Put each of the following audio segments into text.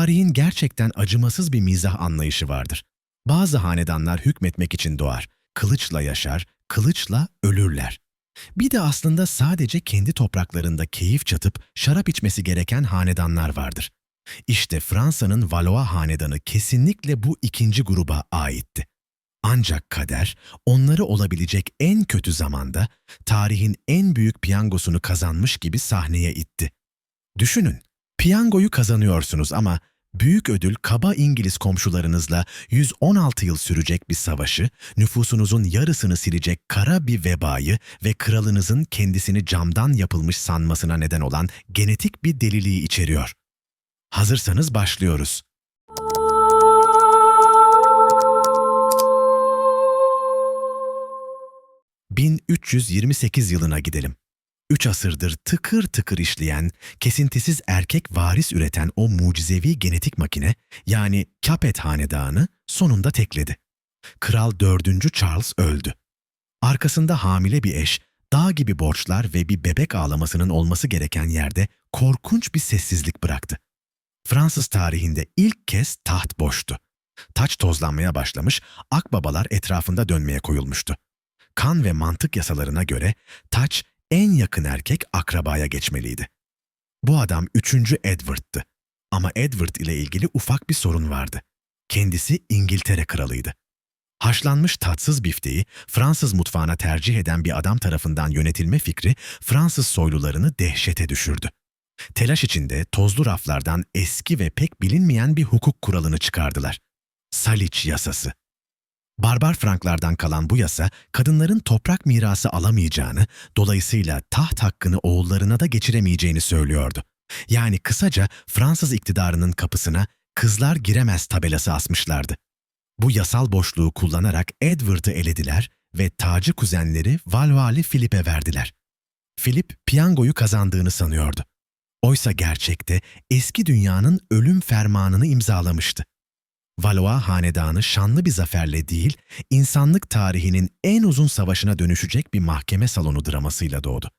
Tarihin gerçekten acımasız bir mizah anlayışı vardır. Bazı hanedanlar hükmetmek için doğar, kılıçla yaşar, kılıçla ölürler. Bir de aslında sadece kendi topraklarında keyif çatıp şarap içmesi gereken hanedanlar vardır. İşte Fransa'nın Valois hanedanı kesinlikle bu ikinci gruba aitti. Ancak kader, onları olabilecek en kötü zamanda, tarihin en büyük piyangosunu kazanmış gibi sahneye itti. Düşünün, piyangoyu kazanıyorsunuz ama büyük ödül kaba İngiliz komşularınızla 116 yıl sürecek bir savaşı, nüfusunuzun yarısını silecek kara bir vebayı ve kralınızın kendisini camdan yapılmış sanmasına neden olan genetik bir deliliği içeriyor. Hazırsanız başlıyoruz. 1328 yılına gidelim. 3 asırdır tıkır tıkır işleyen, kesintisiz erkek varis üreten o mucizevi genetik makine, yani Capet hanedanı sonunda tekledi. Kral 4. Charles öldü. Arkasında hamile bir eş, dağ gibi borçlar ve bir bebek ağlamasının olması gereken yerde korkunç bir sessizlik bıraktı. Fransız tarihinde ilk kez taht boştu. Taç tozlanmaya başlamış, akbabalar etrafında dönmeye koyulmuştu. Kan ve mantık yasalarına göre taç en yakın erkek akrabaya geçmeliydi. Bu adam 3. Edward'tı. Ama Edward ile ilgili ufak bir sorun vardı. Kendisi İngiltere kralıydı. Haşlanmış tatsız bifteyi Fransız mutfağına tercih eden bir adam tarafından yönetilme fikri Fransız soylularını dehşete düşürdü. Telaş içinde tozlu raflardan eski ve pek bilinmeyen bir hukuk kuralını çıkardılar. Saliç yasası. Barbar Franklardan kalan bu yasa, kadınların toprak mirası alamayacağını, dolayısıyla taht hakkını oğullarına da geçiremeyeceğini söylüyordu. Yani kısaca Fransız iktidarının kapısına "kızlar giremez" tabelası asmışlardı. Bu yasal boşluğu kullanarak Edward'ı elediler ve tacı kuzenleri Valois'li Philip'e verdiler. Philip, piyangoyu kazandığını sanıyordu. Oysa gerçekte eski dünyanın ölüm fermanını imzalamıştı. Valois hanedanı şanlı bir zaferle değil, insanlık tarihinin en uzun savaşına dönüşecek bir mahkeme salonu dramasıyla doğdu.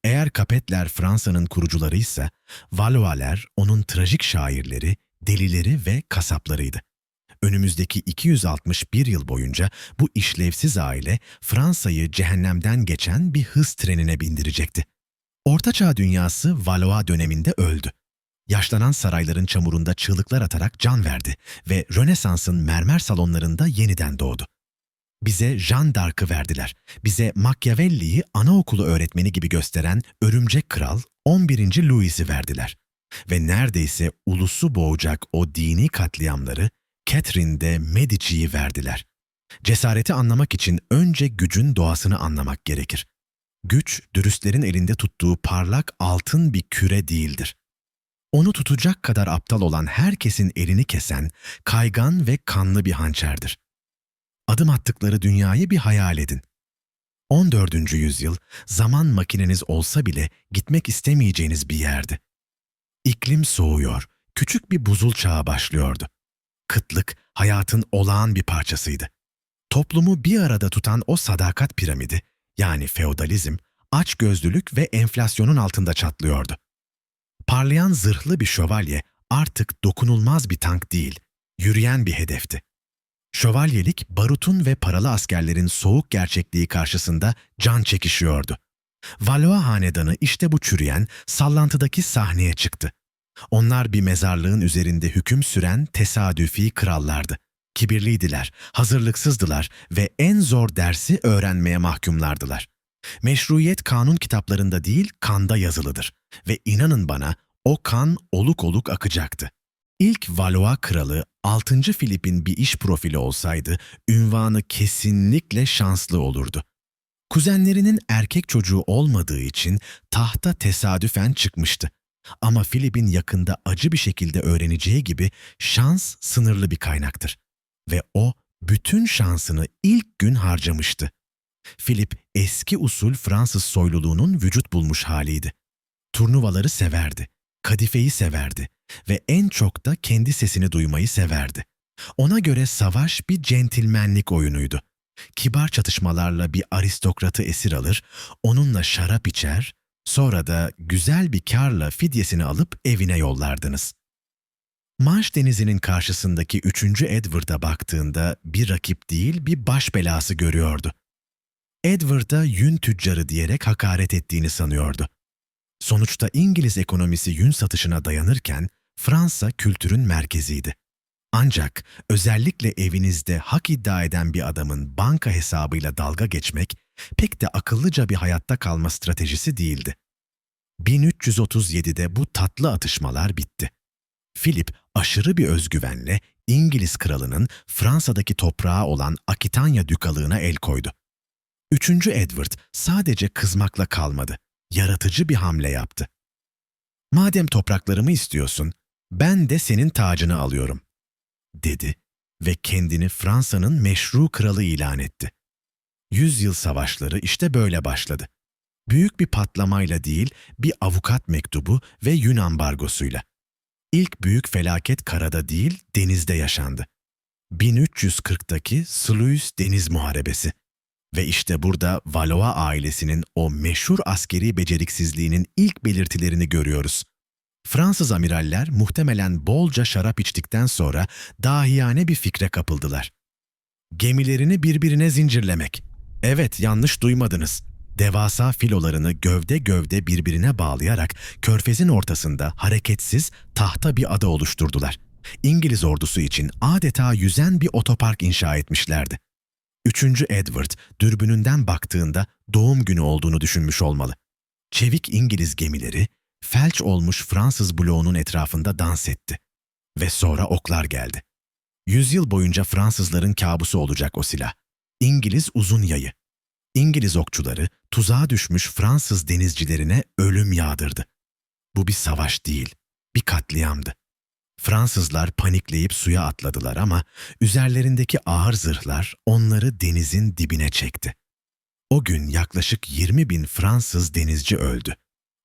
Eğer Capetler Fransa'nın kurucularıysa, Valois'ler onun trajik şairleri, delileri ve kasaplarıydı. Önümüzdeki 261 yıl boyunca bu işlevsiz aile Fransa'yı cehennemden geçen bir hız trenine bindirecekti. Ortaçağ dünyası Valois döneminde öldü. Yaşlanan sarayların çamurunda çığlıklar atarak can verdi ve Rönesans'ın mermer salonlarında yeniden doğdu. Bize Jeanne d'Arc'ı verdiler. Bize Machiavelli'yi anaokulu öğretmeni gibi gösteren Örümcek Kral 11. Louis'i verdiler. Ve neredeyse ulusu boğacak o dini katliamları Catherine de Medici'yi verdiler. Cesareti anlamak için önce gücün doğasını anlamak gerekir. Güç, dürüstlerin elinde tuttuğu parlak altın bir küre değildir. Onu tutacak kadar aptal olan herkesin elini kesen, kaygan ve kanlı bir hançerdir. Adım attıkları dünyayı bir hayal edin. 14. yüzyıl, zaman makineniz olsa bile gitmek istemeyeceğiniz bir yerdi. İklim soğuyor, küçük bir buzul çağı başlıyordu. Kıtlık, hayatın olağan bir parçasıydı. Toplumu bir arada tutan o sadakat piramidi, yani feodalizm, açgözlülük ve enflasyonun altında çatlıyordu. Parlayan zırhlı bir şövalye artık dokunulmaz bir tank değil, yürüyen bir hedefti. Şövalyelik, barutun ve paralı askerlerin soğuk gerçekliği karşısında can çekişiyordu. Valois hanedanı işte bu çürüyen, sallantıdaki sahneye çıktı. Onlar bir mezarlığın üzerinde hüküm süren tesadüfi krallardı. Kibirliydiler, hazırlıksızdılar ve en zor dersi öğrenmeye mahkumlardılar. Meşruiyet kanun kitaplarında değil, kanda yazılıdır. Ve inanın bana, o kan oluk oluk akacaktı. İlk Valois kralı 6. Philip'in bir iş profili olsaydı, ünvanı kesinlikle şanslı olurdu. Kuzenlerinin erkek çocuğu olmadığı için tahta tesadüfen çıkmıştı. Ama Philip'in yakında acı bir şekilde öğreneceği gibi şans sınırlı bir kaynaktır. Ve o bütün şansını ilk gün harcamıştı. Philip eski usul Fransız soyluluğunun vücut bulmuş haliydi. Turnuvaları severdi, kadifeyi severdi ve en çok da kendi sesini duymayı severdi. Ona göre savaş bir centilmenlik oyunuydu. Kibar çatışmalarla bir aristokratı esir alır, onunla şarap içer, sonra da güzel bir kârla fidyesini alıp evine yollardınız. Manş Denizi'nin karşısındaki 3. Edward'a baktığında bir rakip değil bir baş belası görüyordu. Edward'a yün tüccarı diyerek hakaret ettiğini sanıyordu. Sonuçta İngiliz ekonomisi yün satışına dayanırken Fransa kültürün merkeziydi. Ancak özellikle evinizde hak iddia eden bir adamın banka hesabıyla dalga geçmek pek de akıllıca bir hayatta kalma stratejisi değildi. 1337'de bu tatlı atışmalar bitti. Philip aşırı bir özgüvenle İngiliz kralının Fransa'daki toprağı olan Akitanya dükalığına el koydu. 3. Edward sadece kızmakla kalmadı, yaratıcı bir hamle yaptı. "Madem topraklarımı istiyorsun, ben de senin tacını alıyorum," dedi ve kendini Fransa'nın meşru kralı ilan etti. Yüzyıl savaşları işte böyle başladı. Büyük bir patlamayla değil, bir avukat mektubu ve Yun ambargosuyla. İlk büyük felaket karada değil, denizde yaşandı. 1340'taki Sluis Deniz Muharebesi. Ve işte burada Valois ailesinin o meşhur askeri beceriksizliğinin ilk belirtilerini görüyoruz. Fransız amiraller muhtemelen bolca şarap içtikten sonra dahiyane bir fikre kapıldılar. Gemilerini birbirine zincirlemek. Evet, yanlış duymadınız. Devasa filolarını gövde gövde birbirine bağlayarak körfezin ortasında hareketsiz tahta bir ada oluşturdular. İngiliz ordusu için adeta yüzen bir otopark inşa etmişlerdi. 3. Edward dürbününden baktığında doğum günü olduğunu düşünmüş olmalı. Çevik İngiliz gemileri felç olmuş Fransız bloğunun etrafında dans etti. Ve sonra oklar geldi. Yüzyıl boyunca Fransızların kabusu olacak o silah. İngiliz uzun yayı. İngiliz okçuları tuzağa düşmüş Fransız denizcilerine ölüm yağdırdı. Bu bir savaş değil, bir katliamdı. Fransızlar panikleyip suya atladılar ama üzerlerindeki ağır zırhlar onları denizin dibine çekti. O gün yaklaşık 20.000 Fransız denizci öldü.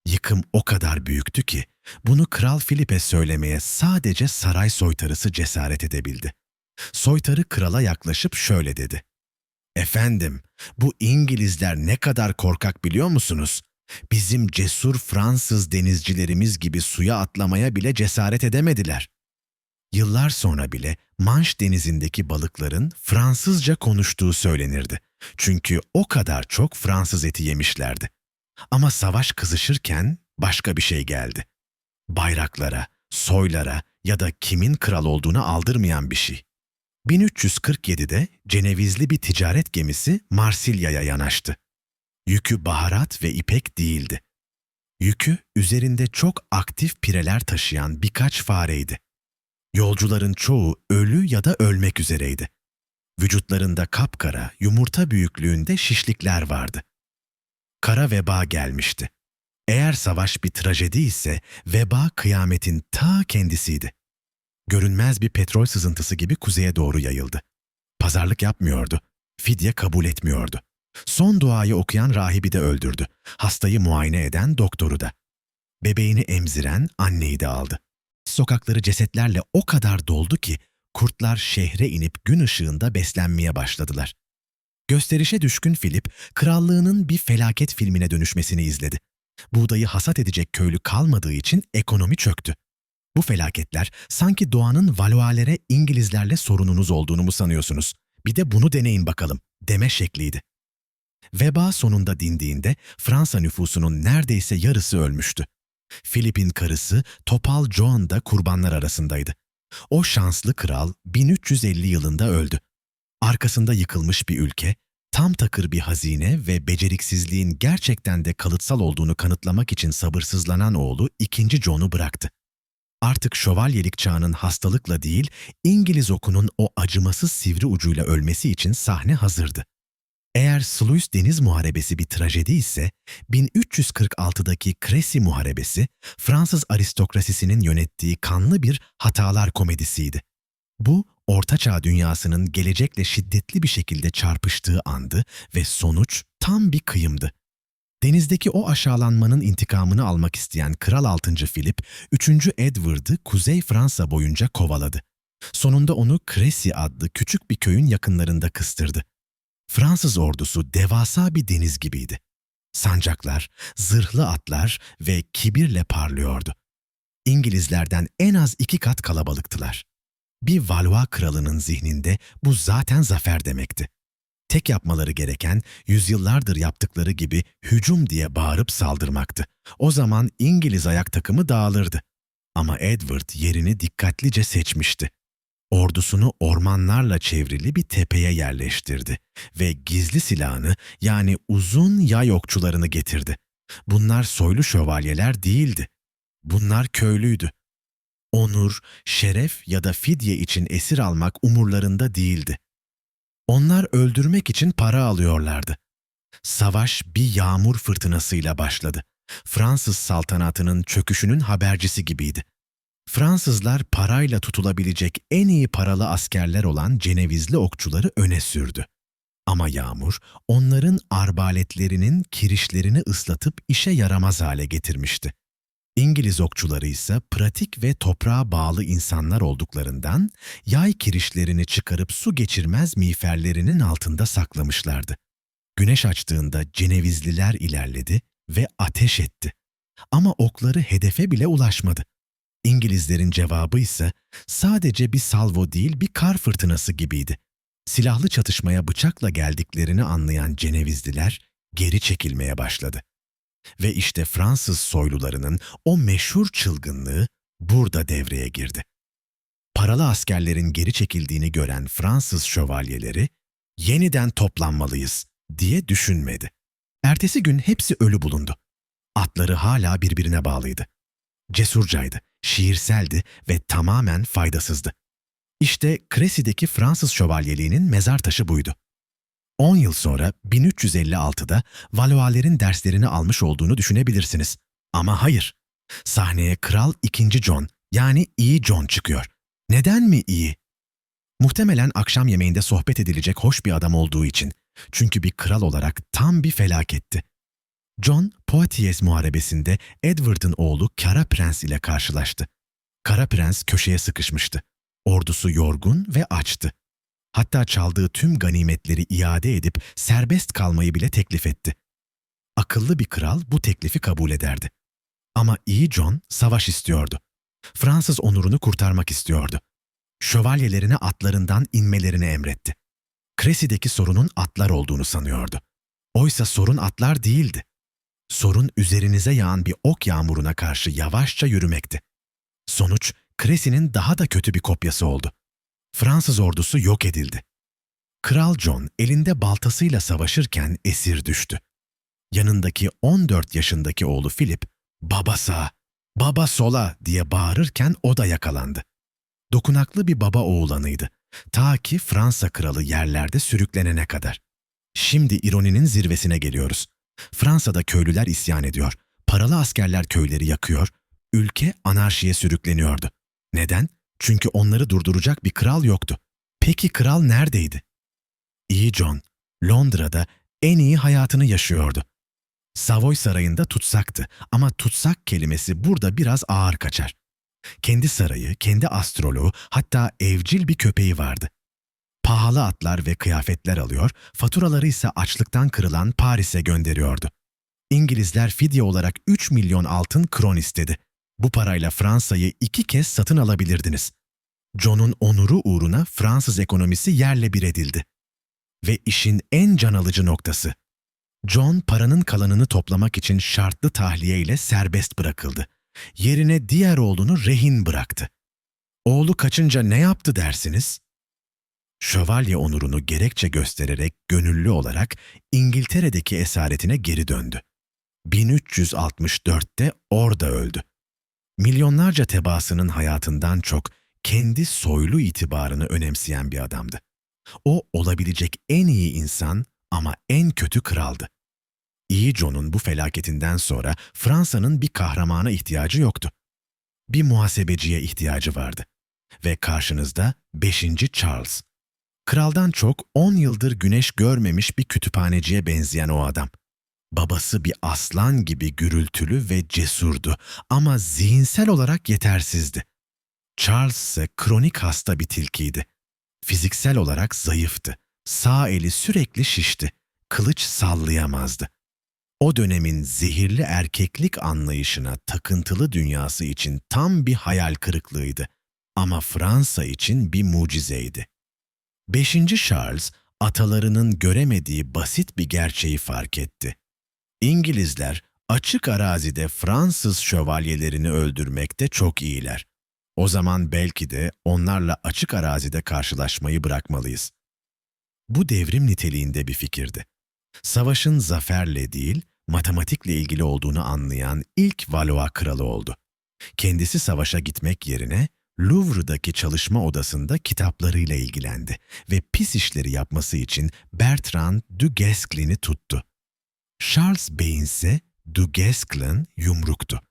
Yıkım o kadar büyüktü ki bunu Kral Philip'e söylemeye sadece saray soytarısı cesaret edebildi. Soytarı krala yaklaşıp şöyle dedi: "Efendim, bu İngilizler ne kadar korkak biliyor musunuz? Bizim cesur Fransız denizcilerimiz gibi suya atlamaya bile cesaret edemediler." Yıllar sonra bile Manş denizindeki balıkların Fransızca konuştuğu söylenirdi. Çünkü o kadar çok Fransız eti yemişlerdi. Ama savaş kızışırken başka bir şey geldi. Bayraklara, soylara ya da kimin kral olduğuna aldırmayan bir şey. 1347'de Cenevizli bir ticaret gemisi Marsilya'ya yanaştı. Yükü baharat ve ipek değildi. Yükü üzerinde çok aktif pireler taşıyan birkaç fareydi. Yolcuların çoğu ölü ya da ölmek üzereydi. Vücutlarında kapkara, yumurta büyüklüğünde şişlikler vardı. Kara veba gelmişti. Eğer savaş bir trajedi ise veba kıyametin ta kendisiydi. Görünmez bir petrol sızıntısı gibi kuzeye doğru yayıldı. Pazarlık yapmıyordu. Fidye kabul etmiyordu. Son duayı okuyan rahibi de öldürdü. Hastayı muayene eden doktoru da. Bebeğini emziren anneyi de aldı. Sokakları cesetlerle o kadar doldu ki kurtlar şehre inip gün ışığında beslenmeye başladılar. Gösterişe düşkün Philip, krallığının bir felaket filmine dönüşmesini izledi. Buğdayı hasat edecek köylü kalmadığı için ekonomi çöktü. Bu felaketler sanki doğanın Valois'lere İngilizlerle sorununuz olduğunu mu sanıyorsunuz? Bir de bunu deneyin bakalım deme şekliydi. Veba sonunda dindiğinde Fransa nüfusunun neredeyse yarısı ölmüştü. Philip'in karısı Topal Joan da kurbanlar arasındaydı. O şanslı kral 1350 yılında öldü. Arkasında yıkılmış bir ülke, tam takır bir hazine ve beceriksizliğin gerçekten de kalıtsal olduğunu kanıtlamak için sabırsızlanan oğlu 2. John'u bıraktı. Artık şövalyelik çağının hastalıkla değil, İngiliz okunun o acımasız sivri ucuyla ölmesi için sahne hazırdı. Eğer Sluis Deniz Muharebesi bir trajedi ise, 1346'daki Crécy Muharebesi, Fransız aristokrasisinin yönettiği kanlı bir hatalar komedisiydi. Bu, Ortaçağ dünyasının gelecekle şiddetli bir şekilde çarpıştığı andı ve sonuç tam bir kıyımdı. Denizdeki o aşağılanmanın intikamını almak isteyen Kral 6. Philip, 3. Edward'ı Kuzey Fransa boyunca kovaladı. Sonunda onu Crécy adlı küçük bir köyün yakınlarında kıstırdı. Fransız ordusu devasa bir deniz gibiydi. Sancaklar, zırhlı atlar ve kibirle parlıyordu. İngilizlerden en az 2 kat kalabalıktılar. Bir Valois kralının zihninde bu zaten zafer demekti. Tek yapmaları gereken yüzyıllardır yaptıkları gibi hücum diye bağırıp saldırmaktı. O zaman İngiliz ayak takımı dağılırdı. Ama Edward yerini dikkatlice seçmişti. Ordusunu ormanlarla çevrili bir tepeye yerleştirdi ve gizli silahını, yani uzun yay okçularını getirdi. Bunlar soylu şövalyeler değildi. Bunlar köylüydü. Onur, şeref ya da fidye için esir almak umurlarında değildi. Onlar öldürmek için para alıyorlardı. Savaş bir yağmur fırtınasıyla başladı. Fransız saltanatının çöküşünün habercisi gibiydi. Fransızlar parayla tutulabilecek en iyi paralı askerler olan Cenevizli okçuları öne sürdü. Ama yağmur onların arbaletlerinin kirişlerini ıslatıp işe yaramaz hale getirmişti. İngiliz okçuları ise pratik ve toprağa bağlı insanlar olduklarından yay kirişlerini çıkarıp su geçirmez miğferlerinin altında saklamışlardı. Güneş açtığında Cenevizliler ilerledi ve ateş etti. Ama okları hedefe bile ulaşmadı. İngilizlerin cevabı ise sadece bir salvo değil, bir kar fırtınası gibiydi. Silahlı çatışmaya bıçakla geldiklerini anlayan Cenevizliler geri çekilmeye başladı. Ve işte Fransız soylularının o meşhur çılgınlığı burada devreye girdi. Paralı askerlerin geri çekildiğini gören Fransız şövalyeleri, "Yeniden toplanmalıyız," diye düşünmedi. Ertesi gün hepsi ölü bulundu. Atları hala birbirine bağlıydı. Cesurcaydı, şiirseldi ve tamamen faydasızdı. İşte Crécy'deki Fransız şövalyeliğinin mezar taşı buydu. 10 yıl sonra 1356'da Valois'lerin derslerini almış olduğunu düşünebilirsiniz. Ama hayır. Sahneye Kral II. John, yani iyi John çıkıyor. Neden mi iyi? Muhtemelen akşam yemeğinde sohbet edilecek hoş bir adam olduğu için. Çünkü bir kral olarak tam bir felaketti. John, Poitiers muharebesinde Edward'ın oğlu Kara Prens ile karşılaştı. Kara Prens köşeye sıkışmıştı. Ordusu yorgun ve açtı. Hatta çaldığı tüm ganimetleri iade edip serbest kalmayı bile teklif etti. Akıllı bir kral bu teklifi kabul ederdi. Ama iyi John savaş istiyordu. Fransız onurunu kurtarmak istiyordu. Şövalyelerine atlarından inmelerini emretti. Crécy'deki sorunun atlar olduğunu sanıyordu. Oysa sorun atlar değildi. Sorun üzerinize yağan bir ok yağmuruna karşı yavaşça yürümekti. Sonuç, Crécy'nin daha da kötü bir kopyası oldu. Fransız ordusu yok edildi. Kral John elinde baltasıyla savaşırken esir düştü. Yanındaki 14 yaşındaki oğlu Philip, "Baba sağa, baba sola," diye bağırırken o da yakalandı. Dokunaklı bir baba oğlanıydı. Ta ki Fransa kralı yerlerde sürüklenene kadar. Şimdi ironinin zirvesine geliyoruz. Fransa'da köylüler isyan ediyor. Paralı askerler köyleri yakıyor. Ülke anarşiye sürükleniyordu. Neden? Çünkü onları durduracak bir kral yoktu. Peki kral neredeydi? İyi John, Londra'da en iyi hayatını yaşıyordu. Savoy Sarayı'nda tutsaktı ama tutsak kelimesi burada biraz ağır kaçar. Kendi sarayı, kendi astroloğu, hatta evcil bir köpeği vardı. Pahalı atlar ve kıyafetler alıyor, faturaları ise açlıktan kırılan Paris'e gönderiyordu. İngilizler fidye olarak 3 milyon altın kron istedi. Bu parayla Fransa'yı 2 kez satın alabilirdiniz. John'un onuru uğruna Fransız ekonomisi yerle bir edildi. Ve işin en can alıcı noktası. John paranın kalanını toplamak için şartlı tahliye ile serbest bırakıldı. Yerine diğer oğlunu rehin bıraktı. Oğlu kaçınca ne yaptı dersiniz? Şövalye onurunu gerekçe göstererek gönüllü olarak İngiltere'deki esaretine geri döndü. 1364'te orada öldü. Milyonlarca tebaasının hayatından çok kendi soylu itibarını önemseyen bir adamdı. O olabilecek en iyi insan ama en kötü kraldı. İyi John'un bu felaketinden sonra Fransa'nın bir kahramana ihtiyacı yoktu. Bir muhasebeciye ihtiyacı vardı. Ve karşınızda 5. Charles. Kraldan çok 10 yıldır güneş görmemiş bir kütüphaneciye benzeyen o adam. Babası bir aslan gibi gürültülü ve cesurdu ama zihinsel olarak yetersizdi. Charles ise kronik hasta bir tilkiydi. Fiziksel olarak zayıftı. Sağ eli sürekli şişti. Kılıç sallayamazdı. O dönemin zehirli erkeklik anlayışına takıntılı dünyası için tam bir hayal kırıklığıydı. Ama Fransa için bir mucizeydi. 5. Charles, atalarının göremediği basit bir gerçeği fark etti. İngilizler açık arazide Fransız şövalyelerini öldürmekte çok iyiler. O zaman belki de onlarla açık arazide karşılaşmayı bırakmalıyız. Bu devrim niteliğinde bir fikirdi. Savaşın zaferle değil, matematikle ilgili olduğunu anlayan ilk Valois kralı oldu. Kendisi savaşa gitmek yerine Louvre'daki çalışma odasında kitaplarıyla ilgilendi ve pis işleri yapması için Bertrand du Guesclin'i tuttu. Charles Beyin ise du Guesclin yumruktu.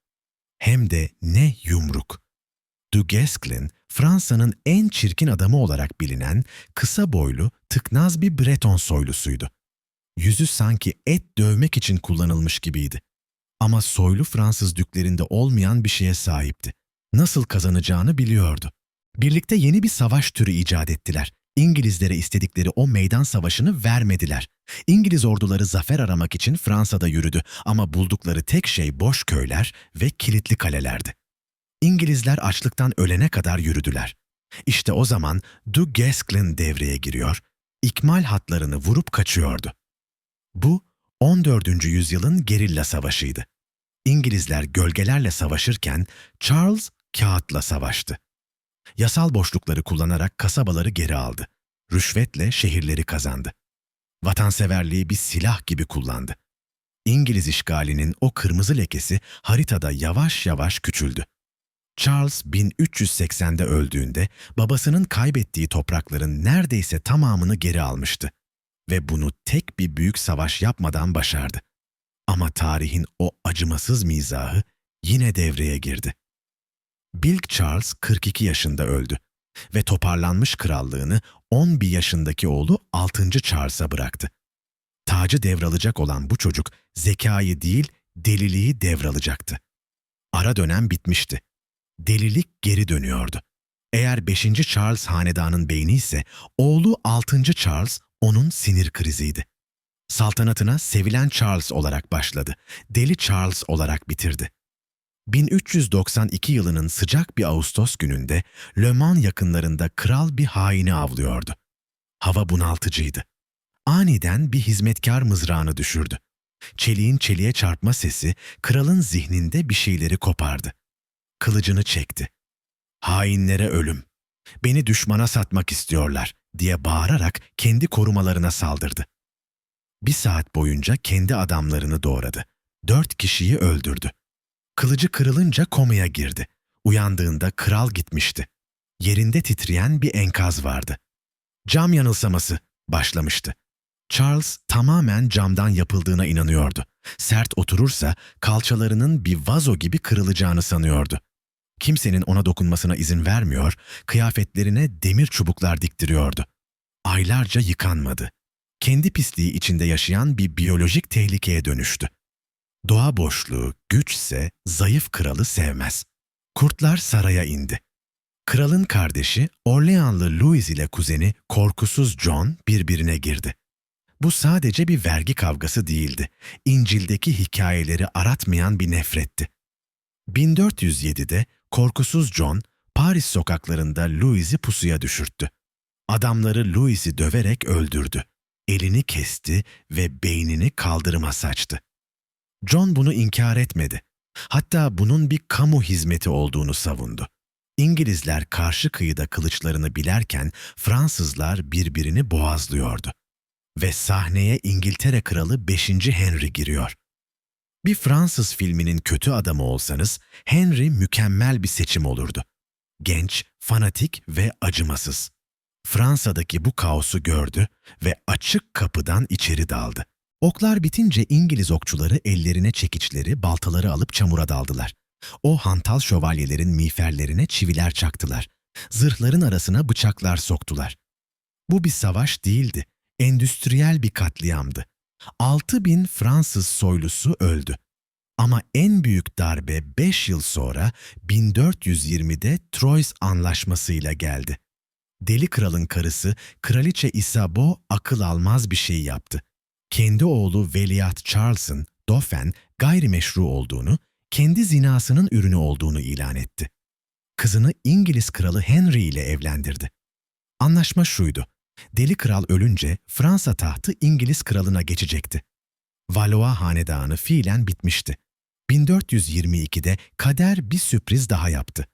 Hem de ne yumruk! Du Guesclin, Fransa'nın en çirkin adamı olarak bilinen kısa boylu, tıknaz bir Breton soylusuydu. Yüzü sanki et dövmek için kullanılmış gibiydi. Ama soylu Fransız düklerinde olmayan bir şeye sahipti. Nasıl kazanacağını biliyordu. Birlikte yeni bir savaş türü icat ettiler. İngilizlere istedikleri o meydan savaşını vermediler. İngiliz orduları zafer aramak için Fransa'da yürüdü ama buldukları tek şey boş köyler ve kilitli kalelerdi. İngilizler açlıktan ölene kadar yürüdüler. İşte o zaman du Guesclin devreye giriyor, ikmal hatlarını vurup kaçıyordu. Bu 14. yüzyılın gerilla savaşıydı. İngilizler gölgelerle savaşırken Charles kağıtla savaştı. Yasal boşlukları kullanarak kasabaları geri aldı. Rüşvetle şehirleri kazandı. Vatanseverliği bir silah gibi kullandı. İngiliz işgalinin o kırmızı lekesi haritada yavaş yavaş küçüldü. Charles 1380'de öldüğünde babasının kaybettiği toprakların neredeyse tamamını geri almıştı. Ve bunu tek bir büyük savaş yapmadan başardı. Ama tarihin o acımasız mizahı yine devreye girdi. Bilge Charles 42 yaşında öldü ve toparlanmış krallığını 11 yaşındaki oğlu 6. Charles'a bıraktı. Tacı devralacak olan bu çocuk zekayı değil, deliliği devralacaktı. Ara dönem bitmişti. Delilik geri dönüyordu. Eğer 5. Charles hanedanın beyni ise oğlu 6. Charles onun sinir kriziydi. Saltanatına sevilen Charles olarak başladı, deli Charles olarak bitirdi. 1392 yılının sıcak bir Ağustos gününde Le Mans yakınlarında kral bir haini avlıyordu. Hava bunaltıcıydı. Aniden bir hizmetkar mızrağını düşürdü. Çeliğin çeliğe çarpma sesi kralın zihninde bir şeyleri kopardı. Kılıcını çekti. "Hainlere ölüm! Beni düşmana satmak istiyorlar!" diye bağırarak kendi korumalarına saldırdı. 1 saat boyunca kendi adamlarını doğradı. 4 kişiyi öldürdü. Kılıcı kırılınca komaya girdi. Uyandığında kral gitmişti. Yerinde titreyen bir enkaz vardı. "Cam yanılsaması" başlamıştı. Charles tamamen camdan yapıldığına inanıyordu. Sert oturursa kalçalarının bir vazo gibi kırılacağını sanıyordu. Kimsenin ona dokunmasına izin vermiyor, kıyafetlerine demir çubuklar diktiriyordu. Aylarca yıkanmadı. Kendi pisliği içinde yaşayan bir biyolojik tehlikeye dönüştü. Doğa boşluğu, güçse zayıf kralı sevmez. Kurtlar saraya indi. Kralın kardeşi Orleanlı Louis ile kuzeni korkusuz John birbirine girdi. Bu sadece bir vergi kavgası değildi. İncil'deki hikayeleri aratmayan bir nefretti. 1407'de korkusuz John, Paris sokaklarında Louis'i pusuya düşürttü. Adamları Louis'i döverek öldürdü. Elini kesti ve beynini kaldırıma saçtı. John bunu inkar etmedi. Hatta bunun bir kamu hizmeti olduğunu savundu. İngilizler karşı kıyıda kılıçlarını bilerken Fransızlar birbirini boğazlıyordu. Ve sahneye İngiltere Kralı 5. Henry giriyor. Bir Fransız filminin kötü adamı olsanız Henry mükemmel bir seçim olurdu. Genç, fanatik ve acımasız. Fransa'daki bu kaosu gördü ve açık kapıdan içeri daldı. Oklar bitince İngiliz okçuları ellerine çekiçleri, baltaları alıp çamura daldılar. O hantal şövalyelerin miğferlerine çiviler çaktılar. Zırhların arasına bıçaklar soktular. Bu bir savaş değildi, endüstriyel bir katliamdı. 6.000 Fransız soylusu öldü. Ama en büyük darbe 5 yıl sonra 1420'de Troyes Anlaşması'yla geldi. Deli kralın karısı Kraliçe Isabeau akıl almaz bir şey yaptı. Kendi oğlu Veliaht Charles'ın Dauphin gayrimeşru olduğunu, kendi zinasının ürünü olduğunu ilan etti. Kızını İngiliz kralı Henry ile evlendirdi. Anlaşma şuydu: Deli Kral ölünce Fransa tahtı İngiliz kralına geçecekti. Valois hanedanı fiilen bitmişti. 1422'de kader bir sürpriz daha yaptı.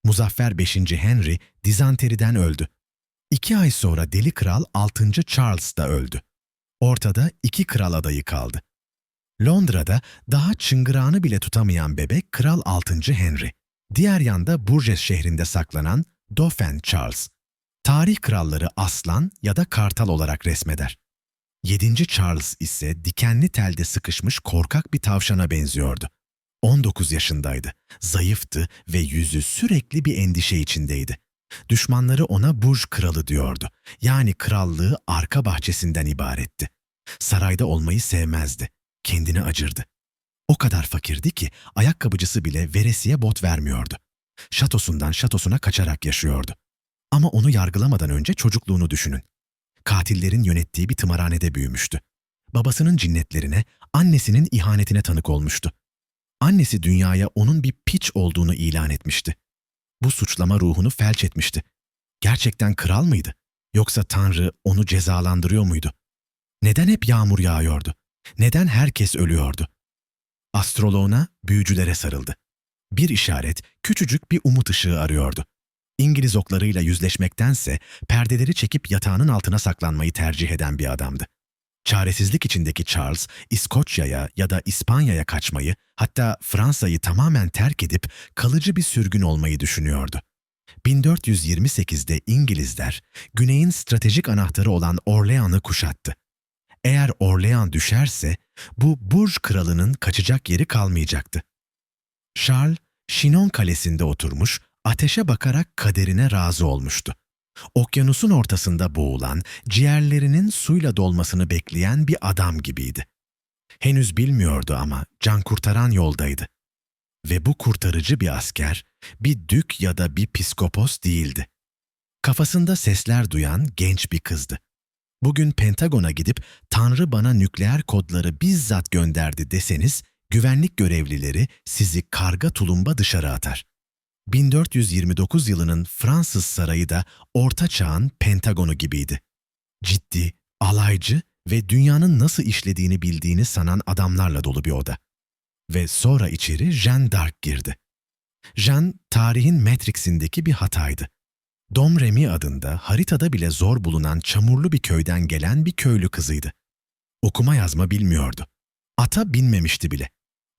Muzaffer 5. Henry dizanteriden öldü. 2 ay sonra Deli Kral 6. Charles da öldü. Ortada 2 kral adayı kaldı. Londra'da daha çıngırağını bile tutamayan bebek Kral 6. Henry. Diğer yanda Bourges şehrinde saklanan Dauphin Charles. Tarih kralları aslan ya da kartal olarak resmeder. 7. Charles ise dikenli telde sıkışmış korkak bir tavşana benziyordu. 19 yaşındaydı, zayıftı ve yüzü sürekli bir endişe içindeydi. Düşmanları ona Burj Kralı diyordu. Yani krallığı arka bahçesinden ibaretti. Sarayda olmayı sevmezdi. Kendini acırdı. O kadar fakirdi ki ayakkabıcısı bile veresiye bot vermiyordu. Şatosundan şatosuna kaçarak yaşıyordu. Ama onu yargılamadan önce çocukluğunu düşünün. Katillerin yönettiği bir tımarhanede büyümüştü. Babasının cinnetlerine, annesinin ihanetine tanık olmuştu. Annesi dünyaya onun bir piç olduğunu ilan etmişti. Bu suçlama ruhunu felç etmişti. Gerçekten kral mıydı? Yoksa Tanrı onu cezalandırıyor muydu? Neden hep yağmur yağıyordu? Neden herkes ölüyordu? Astroloğuna, büyücülere sarıldı. Bir işaret, küçücük bir umut ışığı arıyordu. İngiliz oklarıyla yüzleşmektense perdeleri çekip yatağının altına saklanmayı tercih eden bir adamdı. Çaresizlik içindeki Charles, İskoçya'ya ya da İspanya'ya kaçmayı, hatta Fransa'yı tamamen terk edip kalıcı bir sürgün olmayı düşünüyordu. 1428'de İngilizler, güneyin stratejik anahtarı olan Orléans'ı kuşattı. Eğer Orléans düşerse, bu Burj kralının kaçacak yeri kalmayacaktı. Charles, Chinon Kalesi'nde oturmuş, ateşe bakarak kaderine razı olmuştu. Okyanusun ortasında boğulan, ciğerlerinin suyla dolmasını bekleyen bir adam gibiydi. Henüz bilmiyordu ama can kurtaran yoldaydı. Ve bu kurtarıcı bir asker, bir dük ya da bir piskopos değildi. Kafasında sesler duyan genç bir kızdı. Bugün Pentagon'a gidip Tanrı bana nükleer kodları bizzat gönderdi deseniz, güvenlik görevlileri sizi karga tulumba dışarı atar. 1429 yılının Fransız sarayı da Orta Çağ'ın Pentagonu gibiydi. Ciddi, alaycı ve dünyanın nasıl işlediğini bildiğini sanan adamlarla dolu bir oda. Ve sonra içeri Jeanne d'Arc girdi. Jeanne, tarihin Matrix'indeki bir hataydı. Domremy adında haritada bile zor bulunan çamurlu bir köyden gelen bir köylü kızıydı. Okuma yazma bilmiyordu. Ata binmemişti bile.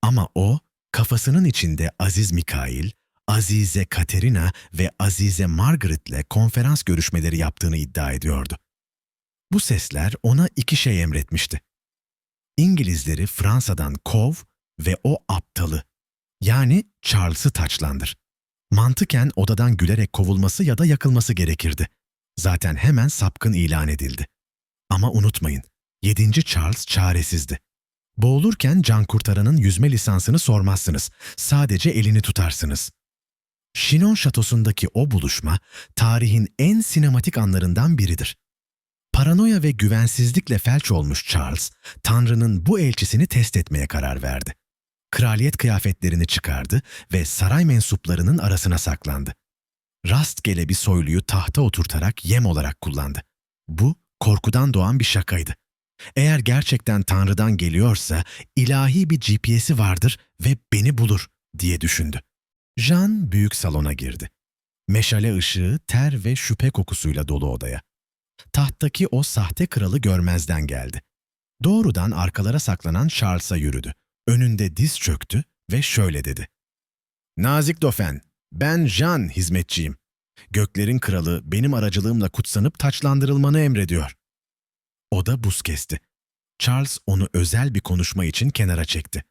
Ama o, kafasının içinde Aziz Mikail, Azize Katerina ve Azize Margaret'le konferans görüşmeleri yaptığını iddia ediyordu. Bu sesler ona 2 şey emretmişti. İngilizleri Fransa'dan kov ve o aptalı, yani Charles'ı taçlandır. Mantıken odadan gülerek kovulması ya da yakılması gerekirdi. Zaten hemen sapkın ilan edildi. Ama unutmayın, 7. Charles çaresizdi. Boğulurken can kurtaranın yüzme lisansını sormazsınız, sadece elini tutarsınız. Chinon şatosundaki o buluşma, tarihin en sinematik anlarından biridir. Paranoya ve güvensizlikle felç olmuş Charles, Tanrı'nın bu elçisini test etmeye karar verdi. Kraliyet kıyafetlerini çıkardı ve saray mensuplarının arasına saklandı. Rastgele bir soyluyu tahta oturtarak yem olarak kullandı. Bu, korkudan doğan bir şakaydı. Eğer gerçekten Tanrı'dan geliyorsa, ilahi bir GPS'i vardır ve beni bulur, diye düşündü. Jean büyük salona girdi. Meşale ışığı ter ve şüphe kokusuyla dolu odaya. Tahttaki o sahte kralı görmezden geldi. Doğrudan arkalara saklanan Charles'a yürüdü. Önünde diz çöktü ve şöyle dedi. Nazik Dauphin, ben Jean hizmetçiyim. Göklerin kralı benim aracılığımla kutsanıp taçlandırılmanı emrediyor. O da buz kesti. Charles onu özel bir konuşma için kenara çekti.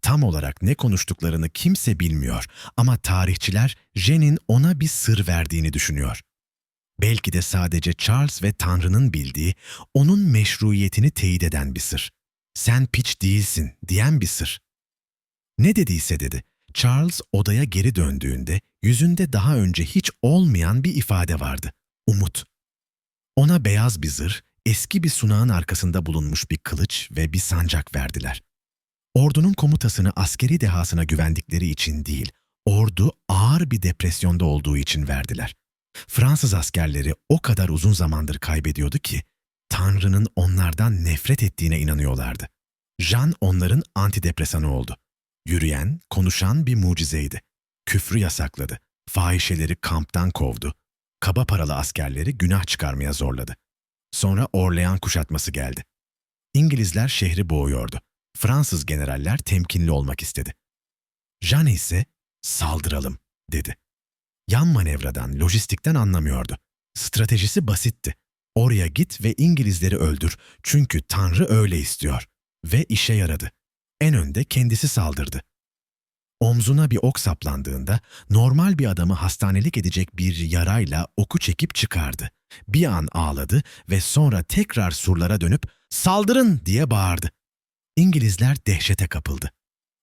Tam olarak ne konuştuklarını kimse bilmiyor ama tarihçiler Jean'in ona bir sır verdiğini düşünüyor. Belki de sadece Charles ve Tanrı'nın bildiği, onun meşruiyetini teyit eden bir sır. Sen piç değilsin diyen bir sır. Ne dediyse dedi. Charles odaya geri döndüğünde yüzünde daha önce hiç olmayan bir ifade vardı. Umut. Ona beyaz bir zırh, eski bir sunağın arkasında bulunmuş bir kılıç ve bir sancak verdiler. Ordunun komutasını askeri dehasına güvendikleri için değil, ordu ağır bir depresyonda olduğu için verdiler. Fransız askerleri o kadar uzun zamandır kaybediyordu ki, Tanrı'nın onlardan nefret ettiğine inanıyorlardı. Jean onların antidepresanı oldu. Yürüyen, konuşan bir mucizeydi. Küfrü yasakladı, fahişeleri kamptan kovdu, kaba paralı askerleri günah çıkarmaya zorladı. Sonra Orlean kuşatması geldi. İngilizler şehri boğuyordu. Fransız generaller temkinli olmak istedi. Jean ise saldıralım dedi. Yan manevradan, lojistikten anlamıyordu. Stratejisi basitti. Oraya git ve İngilizleri öldür çünkü Tanrı öyle istiyor. Ve işe yaradı. En önde kendisi saldırdı. Omzuna bir ok saplandığında normal bir adamı hastanelik edecek bir yarayla oku çekip çıkardı. Bir an ağladı ve sonra tekrar surlara dönüp "Saldırın!" diye bağırdı. İngilizler dehşete kapıldı.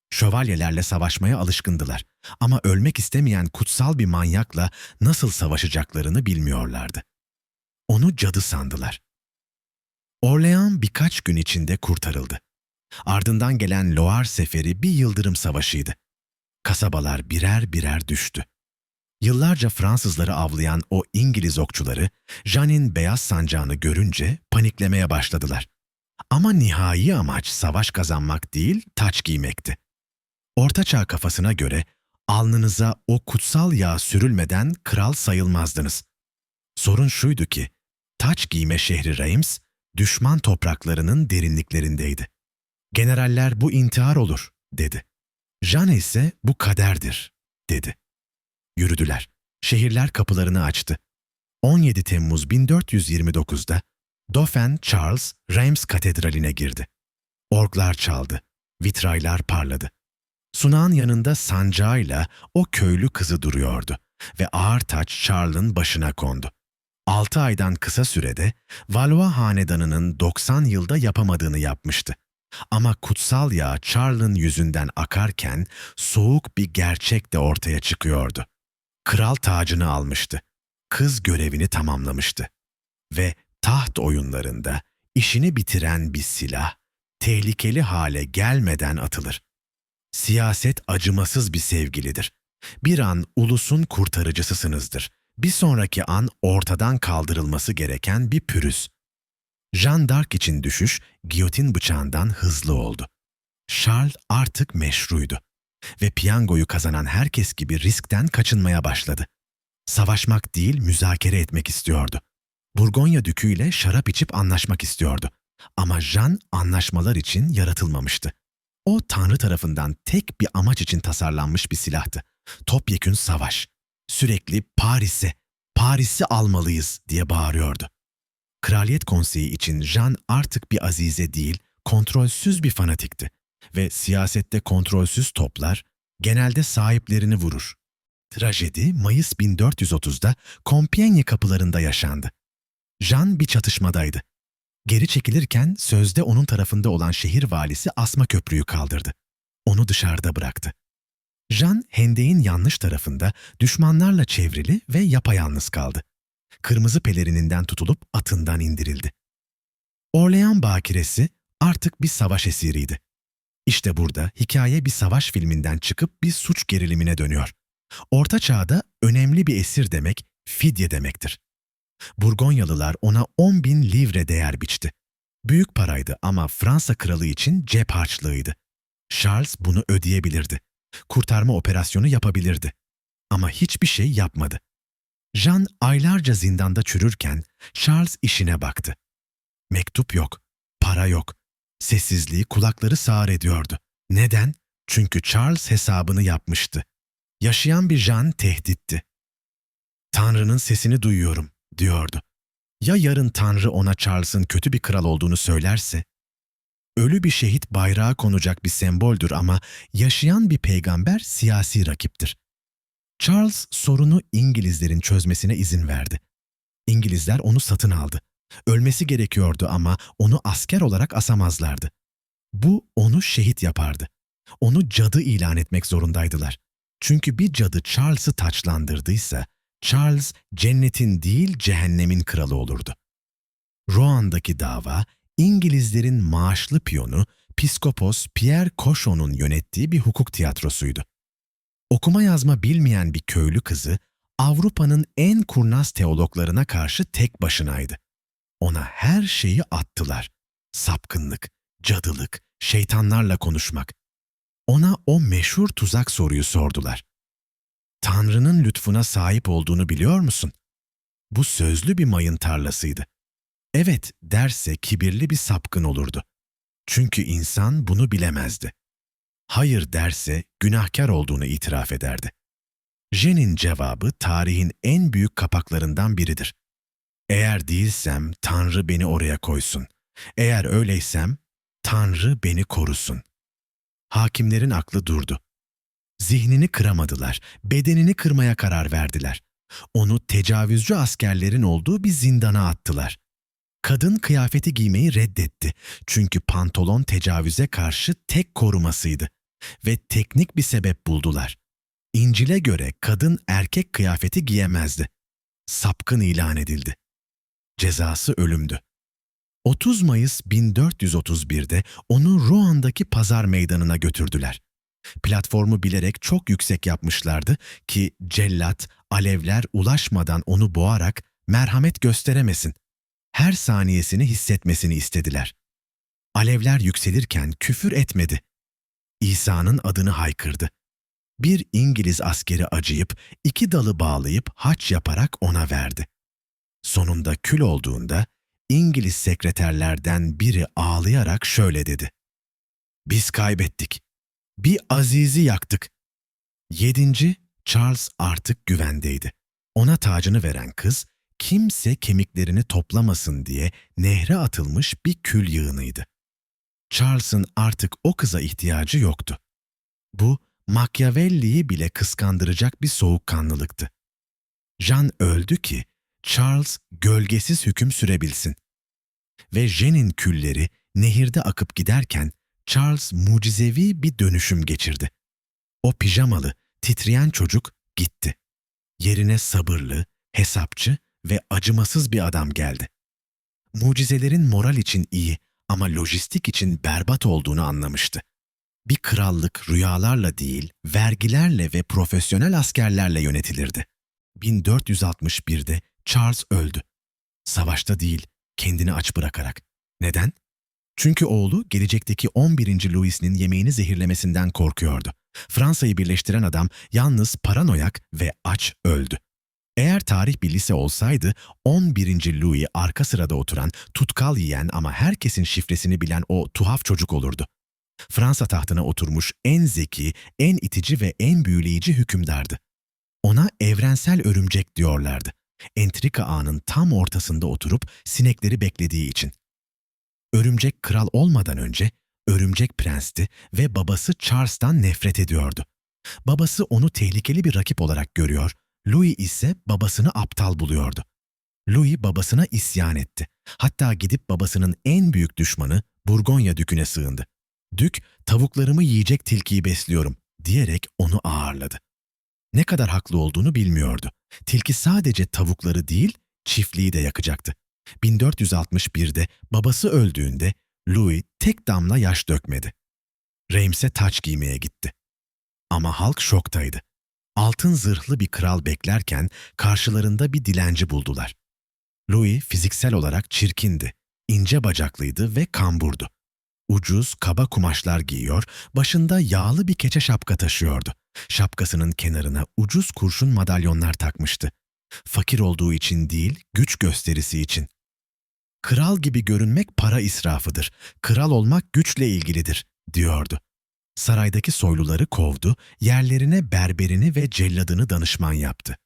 Şövalyelerle savaşmaya alışkındılar ama ölmek istemeyen kutsal bir manyakla nasıl savaşacaklarını bilmiyorlardı. Onu cadı sandılar. Orlean birkaç gün içinde kurtarıldı. Ardından gelen Loire Seferi bir yıldırım savaşıydı. Kasabalar birer birer düştü. Yıllarca Fransızları avlayan o İngiliz okçuları, Jean'in beyaz sancağını görünce paniklemeye başladılar. Ama nihai amaç savaş kazanmak değil, taç giymekti. Ortaçağ kafasına göre alnınıza o kutsal yağ sürülmeden kral sayılmazdınız. Sorun şuydu ki, taç giyme şehri Reims, düşman topraklarının derinliklerindeydi. Generaller bu intihar olur, dedi. Jean ise bu kaderdir, dedi. Yürüdüler. Şehirler kapılarını açtı. 17 Temmuz 1429'da Dauphin Charles Reims Katedrali'ne girdi. Orglar çaldı, vitraylar parladı. Sunağın yanında sancağıyla o köylü kızı duruyordu ve ağır taç Charles'ın başına kondu. 6 aydan kısa sürede Valois hanedanının 90 yılda yapamadığını yapmıştı. Ama kutsal yağ Charles'ın yüzünden akarken soğuk bir gerçek de ortaya çıkıyordu. Kral tacını almıştı. Kız görevini tamamlamıştı. Ve taht oyunlarında işini bitiren bir silah, tehlikeli hale gelmeden atılır. Siyaset acımasız bir sevgilidir. Bir an ulusun kurtarıcısısınızdır. Bir sonraki an ortadan kaldırılması gereken bir pürüz. Jeanne d'Arc için düşüş, giyotin bıçağından hızlı oldu. Charles artık meşruydu ve piyangoyu kazanan herkes gibi riskten kaçınmaya başladı. Savaşmak değil, müzakere etmek istiyordu. Burgonya düküyle şarap içip anlaşmak istiyordu. Ama Jeanne anlaşmalar için yaratılmamıştı. O Tanrı tarafından tek bir amaç için tasarlanmış bir silahtı. Topyekün savaş. Sürekli Paris'i almalıyız diye bağırıyordu. Kraliyet Konseyi için Jeanne artık bir azize değil, kontrolsüz bir fanatikti. Ve siyasette kontrolsüz toplar genelde sahiplerini vurur. Trajedi Mayıs 1430'da Compiègne kapılarında yaşandı. Jeanne bir çatışmadaydı. Geri çekilirken sözde onun tarafında olan şehir valisi asma köprüyü kaldırdı. Onu dışarıda bıraktı. Jeanne hendeğin yanlış tarafında düşmanlarla çevrili ve yapayalnız kaldı. Kırmızı pelerininden tutulup atından indirildi. Orlean bakiresi artık bir savaş esiriydi. İşte burada hikaye bir savaş filminden çıkıp bir suç gerilimine dönüyor. Orta Çağ'da önemli bir esir demek, fidye demektir. Burgonyalılar ona 10.000 livre değer biçti. Büyük paraydı ama Fransa kralı için cep harçlığıydı. Charles bunu ödeyebilirdi. Kurtarma operasyonu yapabilirdi. Ama hiçbir şey yapmadı. Jeanne aylarca zindanda çürürken Charles işine baktı. Mektup yok, para yok. Sessizliği kulakları sağır ediyordu. Neden? Çünkü Charles hesabını yapmıştı. Yaşayan bir Jeanne tehditti. "Tanrı'nın sesini duyuyorum," diyordu. Ya yarın Tanrı ona Charles'ın kötü bir kral olduğunu söylerse? Ölü bir şehit bayrağı konacak bir semboldür ama yaşayan bir peygamber siyasi rakiptir. Charles sorunu İngilizlerin çözmesine izin verdi. İngilizler onu satın aldı. Ölmesi gerekiyordu ama onu asker olarak asamazlardı. Bu onu şehit yapardı. Onu cadı ilan etmek zorundaydılar. Çünkü bir cadı Charles'ı taçlandırdıysa, Charles cennetin değil cehennemin kralı olurdu. Roan'daki dava, İngilizlerin maaşlı piyonu, Piskopos Pierre Cochon'un yönettiği bir hukuk tiyatrosuydu. Okuma yazma bilmeyen bir köylü kızı, Avrupa'nın en kurnaz teologlarına karşı tek başınaydı. Ona her şeyi attılar. Sapkınlık, cadılık, şeytanlarla konuşmak. Ona o meşhur tuzak soruyu sordular. Tanrı'nın lütfuna sahip olduğunu biliyor musun? Bu sözlü bir mayın tarlasıydı. Evet derse kibirli bir sapkın olurdu. Çünkü insan bunu bilemezdi. Hayır derse günahkar olduğunu itiraf ederdi. Jen'in cevabı tarihin en büyük kapaklarından biridir. Eğer değilsem Tanrı beni oraya koysun. Eğer öyleysem Tanrı beni korusun. Hakimlerin aklı durdu. Zihnini kıramadılar, bedenini kırmaya karar verdiler. Onu tecavüzcü askerlerin olduğu bir zindana attılar. Kadın kıyafeti giymeyi reddetti. Çünkü pantolon tecavüze karşı tek korumasıydı. Ve teknik bir sebep buldular. İncil'e göre kadın erkek kıyafeti giyemezdi. Sapkın ilan edildi. Cezası ölümdü. 30 Mayıs 1431'de onu Roan'daki pazar meydanına götürdüler. Platformu bilerek çok yüksek yapmışlardı ki cellat, alevler ulaşmadan onu boğarak merhamet gösteremesin. Her saniyesini hissetmesini istediler. Alevler yükselirken küfür etmedi. İsa'nın adını haykırdı. Bir İngiliz askeri acıyıp 2 dalı bağlayıp haç yaparak ona verdi. Sonunda kül olduğunda İngiliz sekreterlerden biri ağlayarak şöyle dedi. Biz kaybettik. Bir azizi yaktık. 7. Charles artık güvendeydi. Ona tacını veren kız, kimse kemiklerini toplamasın diye nehre atılmış bir kül yığınıydı. Charles'ın artık o kıza ihtiyacı yoktu. Bu, Machiavelli'yi bile kıskandıracak bir soğukkanlılıktı. Jean öldü ki Charles gölgesiz hüküm sürebilsin. Ve Jean'in külleri nehirde akıp giderken Charles mucizevi bir dönüşüm geçirdi. O pijamalı, titreyen çocuk gitti. Yerine sabırlı, hesapçı ve acımasız bir adam geldi. Mucizelerin moral için iyi ama lojistik için berbat olduğunu anlamıştı. Bir krallık rüyalarla değil, vergilerle ve profesyonel askerlerle yönetilirdi. 1461'de Charles öldü. Savaşta değil, kendini aç bırakarak. Neden? Çünkü oğlu gelecekteki 11. Louis'nin yemeğini zehirlemesinden korkuyordu. Fransa'yı birleştiren adam yalnız paranoyak ve aç öldü. Eğer tarih bir lise olsaydı 11. Louis arka sırada oturan, tutkal yiyen ama herkesin şifresini bilen o tuhaf çocuk olurdu. Fransa tahtına oturmuş en zeki, en itici ve en büyüleyici hükümdardı. Ona evrensel örümcek diyorlardı. Entrika ağının tam ortasında oturup sinekleri beklediği için. Örümcek kral olmadan önce örümcek prensti ve babası Charles'tan nefret ediyordu. Babası onu tehlikeli bir rakip olarak görüyor, Louis ise babasını aptal buluyordu. Louis babasına isyan etti. Hatta gidip babasının en büyük düşmanı Burgonya düküne sığındı. Dük, tavuklarımı yiyecek tilkiyi besliyorum diyerek onu ağırladı. Ne kadar haklı olduğunu bilmiyordu. Tilki sadece tavukları değil, çiftliği de yakacaktı. 1461'de babası öldüğünde Louis tek damla yaş dökmedi. Reims'e taç giymeye gitti. Ama halk şoktaydı. Altın zırhlı bir kral beklerken karşılarında bir dilenci buldular. Louis fiziksel olarak çirkindi, ince bacaklıydı ve kamburdu. Ucuz, kaba kumaşlar giyiyor, başında yağlı bir keçe şapka taşıyordu. Şapkasının kenarına ucuz kurşun madalyonlar takmıştı. Fakir olduğu için değil, güç gösterisi için. Kral gibi görünmek para israfıdır, kral olmak güçle ilgilidir, diyordu. Saraydaki soyluları kovdu, yerlerine berberini ve celladını danışman yaptı.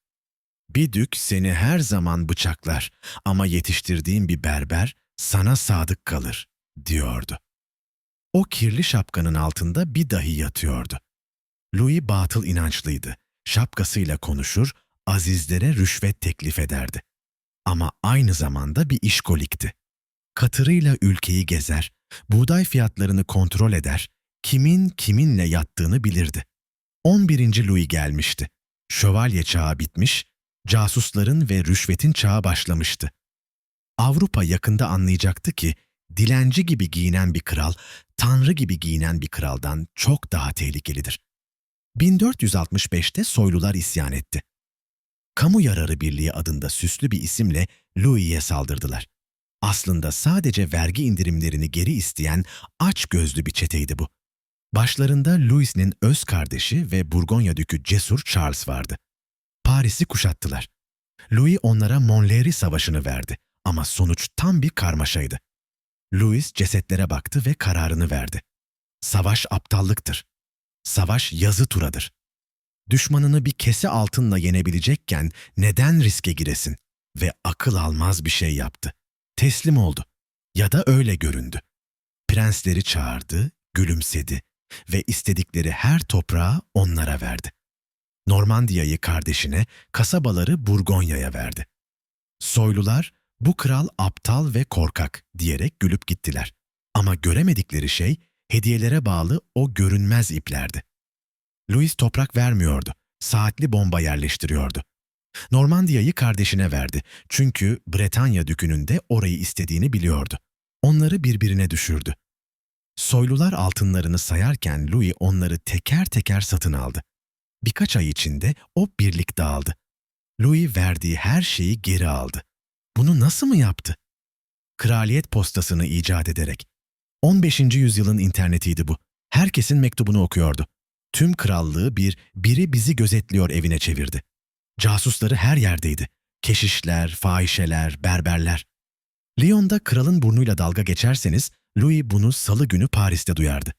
Bir dük seni her zaman bıçaklar ama yetiştirdiğin bir berber sana sadık kalır, diyordu. O kirli şapkanın altında bir dahi yatıyordu. Louis batıl inançlıydı. Şapkasıyla konuşur, azizlere rüşvet teklif ederdi. Ama aynı zamanda bir işkolikti. Katırıyla ülkeyi gezer, buğday fiyatlarını kontrol eder, kimin kiminle yattığını bilirdi. 11. Louis gelmişti. Şövalye çağı bitmiş, casusların ve rüşvetin çağı başlamıştı. Avrupa yakında anlayacaktı ki dilenci gibi giyinen bir kral, tanrı gibi giyinen bir kraldan çok daha tehlikelidir. 1465'te soylular isyan etti. Kamu Yararı Birliği adında süslü bir isimle Louis'e saldırdılar. Aslında sadece vergi indirimlerini geri isteyen açgözlü bir çeteydi bu. Başlarında Louis'nin öz kardeşi ve Burgonya Dükü Cesur Charles vardı. Paris'i kuşattılar. Louis onlara Montlhéry Savaşı'nı verdi ama sonuç tam bir karmaşaydı. Louis cesetlere baktı ve kararını verdi. Savaş aptallıktır. Savaş yazı turadır. Düşmanını bir kese altınla yenebilecekken neden riske giresin? Ve akıl almaz bir şey yaptı. Teslim oldu. Ya da öyle göründü. Prensleri çağırdı, gülümsedi ve istedikleri her toprağı onlara verdi. Normandiya'yı kardeşine, kasabaları Burgonya'ya verdi. Soylular, bu kral aptal ve korkak diyerek gülüp gittiler. Ama göremedikleri şey, hediyelere bağlı o görünmez iplerdi. Louis toprak vermiyordu, saatli bomba yerleştiriyordu. Normandiya'yı kardeşine verdi çünkü Bretanya dükünün de orayı istediğini biliyordu. Onları birbirine düşürdü. Soylular altınlarını sayarken Louis onları teker teker satın aldı. Birkaç ay içinde o birlik dağıldı. Louis verdiği her şeyi geri aldı. Bunu nasıl mı yaptı? Kraliyet postasını icat ederek. 15. yüzyılın internetiydi bu. Herkesin mektubunu okuyordu. Tüm krallığı biri bizi gözetliyor evine çevirdi. Casusları her yerdeydi. Keşişler, fahişeler, berberler. Lyon'da kralın burnuyla dalga geçerseniz, Louis bunu salı günü Paris'te duyardı.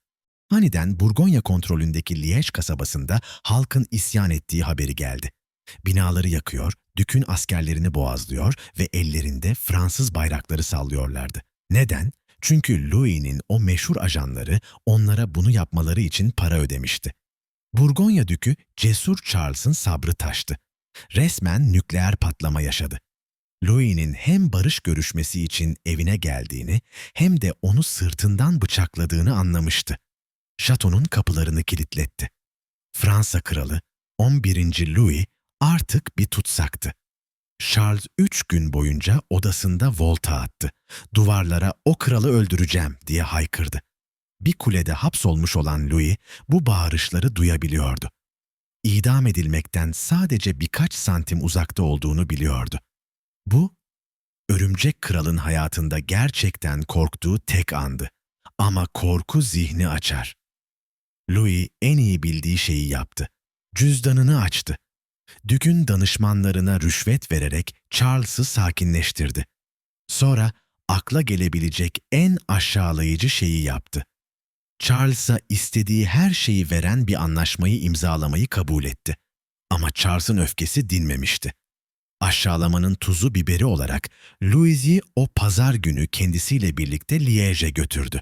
Aniden Burgonya kontrolündeki Liège kasabasında halkın isyan ettiği haberi geldi. Binaları yakıyor, dükün askerlerini boğazlıyor ve ellerinde Fransız bayrakları sallıyorlardı. Neden? Çünkü Louis'nin o meşhur ajanları onlara bunu yapmaları için para ödemişti. Burgonya Dükü Cesur Charles'ın sabrı taştı. Resmen nükleer patlama yaşadı. Louis'nin hem barış görüşmesi için evine geldiğini hem de onu sırtından bıçakladığını anlamıştı. Şatonun kapılarını kilitletti. Fransa kralı 11. Louis artık bir tutsaktı. Charles 3 gün boyunca odasında volta attı. Duvarlara "O kralı öldüreceğim" diye haykırdı. Bir kulede hapsolmuş olan Louis bu bağırışları duyabiliyordu. İdam edilmekten sadece birkaç santim uzakta olduğunu biliyordu. Bu, Örümcek Kral'ın hayatında gerçekten korktuğu tek andı. Ama korku zihni açar. Louis en iyi bildiği şeyi yaptı. Cüzdanını açtı. Dük'ün danışmanlarına rüşvet vererek Charles'ı sakinleştirdi. Sonra akla gelebilecek en aşağılayıcı şeyi yaptı. Charles'a istediği her şeyi veren bir anlaşmayı imzalamayı kabul etti. Ama Charles'ın öfkesi dinmemişti. Aşağılamanın tuzu biberi olarak Louis'i o pazar günü kendisiyle birlikte Liège'e götürdü.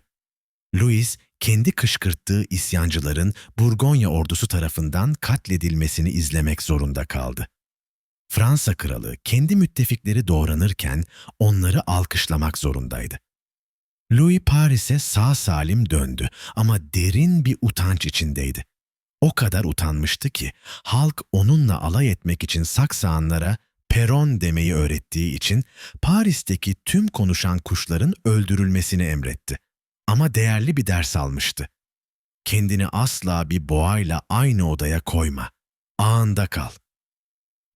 Louis, kendi kışkırttığı isyancıların Burgonya ordusu tarafından katledilmesini izlemek zorunda kaldı. Fransa kralı kendi müttefikleri doğranırken onları alkışlamak zorundaydı. Louis Paris'e sağ salim döndü ama derin bir utanç içindeydi. O kadar utanmıştı ki halk onunla alay etmek için saksağanlara peron demeyi öğrettiği için Paris'teki tüm konuşan kuşların öldürülmesini emretti. Ama değerli bir ders almıştı. Kendini asla bir boğayla aynı odaya koyma. Ağında kal.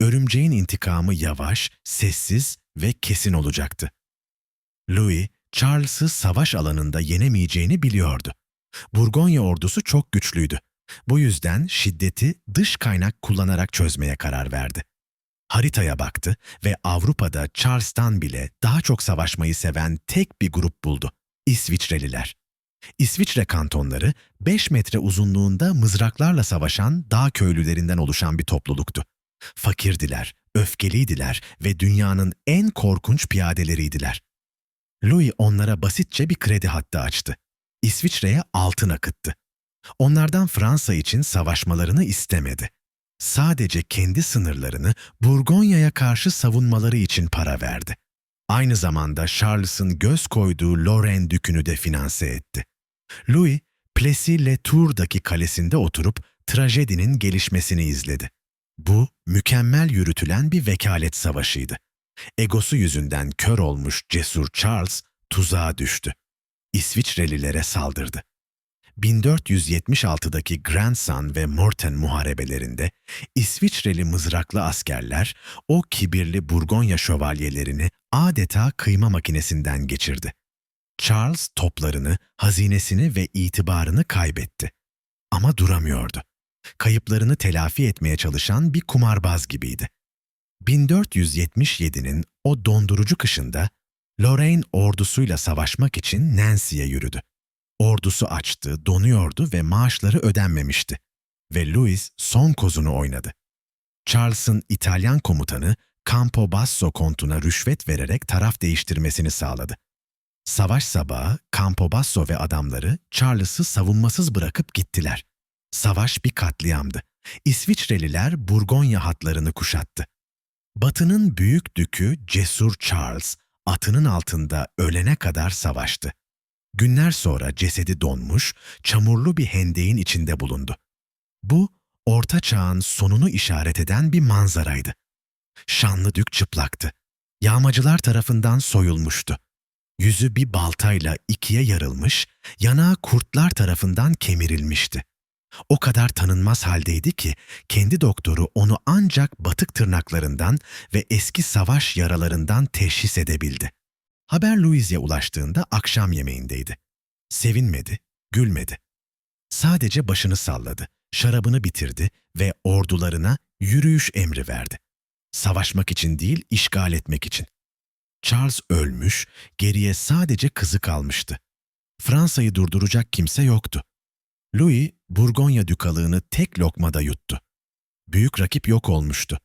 Örümceğin intikamı yavaş, sessiz ve kesin olacaktı. Louis, Charles'ı savaş alanında yenemeyeceğini biliyordu. Burgonya ordusu çok güçlüydü. Bu yüzden şiddeti dış kaynak kullanarak çözmeye karar verdi. Haritaya baktı ve Avrupa'da Charles'tan bile daha çok savaşmayı seven tek bir grup buldu. İsviçreliler. İsviçre kantonları 5 metre uzunluğunda mızraklarla savaşan dağ köylülerinden oluşan bir topluluktu. Fakirdiler, öfkeliydiler ve dünyanın en korkunç piyadeleriydiler. Louis onlara basitçe bir kredi hattı açtı. İsviçre'ye altın akıttı. Onlardan Fransa için savaşmalarını istemedi. Sadece kendi sınırlarını Burgonya'ya karşı savunmaları için para verdi. Aynı zamanda Charles'ın göz koyduğu Lorraine Dükü'nü de finanse etti. Louis, Plessis-les-Tours'daki kalesinde oturup trajedinin gelişmesini izledi. Bu, mükemmel yürütülen bir vekalet savaşıydı. Egosu yüzünden kör olmuş Cesur Charles tuzağa düştü. İsviçrelilere saldırdı. 1476'daki Grandson ve Morten muharebelerinde İsviçreli mızraklı askerler o kibirli Burgonya şövalyelerini adeta kıyma makinesinden geçirdi. Charles toplarını, hazinesini ve itibarını kaybetti. Ama duramıyordu. Kayıplarını telafi etmeye çalışan bir kumarbaz gibiydi. 1477'nin o dondurucu kışında Lorraine ordusuyla savaşmak için Nancy'ye yürüdü. Ordusu açtı, donuyordu ve maaşları ödenmemişti. Ve Louis son kozunu oynadı. Charles'ın İtalyan komutanı Campobasso kontuna rüşvet vererek taraf değiştirmesini sağladı. Savaş sabahı Campobasso ve adamları Charles'ı savunmasız bırakıp gittiler. Savaş bir katliamdı. İsviçreliler Burgonya hatlarını kuşattı. Batı'nın büyük dükü Cesur Charles, atının altında ölene kadar savaştı. Günler sonra cesedi donmuş, çamurlu bir hendeğin içinde bulundu. Bu, Orta Çağ'ın sonunu işaret eden bir manzaraydı. Şanlı dük çıplaktı. Yağmacılar tarafından soyulmuştu. Yüzü bir baltayla ikiye yarılmış, yanağı kurtlar tarafından kemirilmişti. O kadar tanınmaz haldeydi ki kendi doktoru onu ancak batık tırnaklarından ve eski savaş yaralarından teşhis edebildi. Haber Louis'e ulaştığında akşam yemeğindeydi. Sevinmedi, gülmedi. Sadece başını salladı, şarabını bitirdi ve ordularına yürüyüş emri verdi. Savaşmak için değil, işgal etmek için. Charles ölmüş, geriye sadece kızı kalmıştı. Fransa'yı durduracak kimse yoktu. Louis, Burgonya dükalığını tek lokmada yuttu. Büyük rakip yok olmuştu.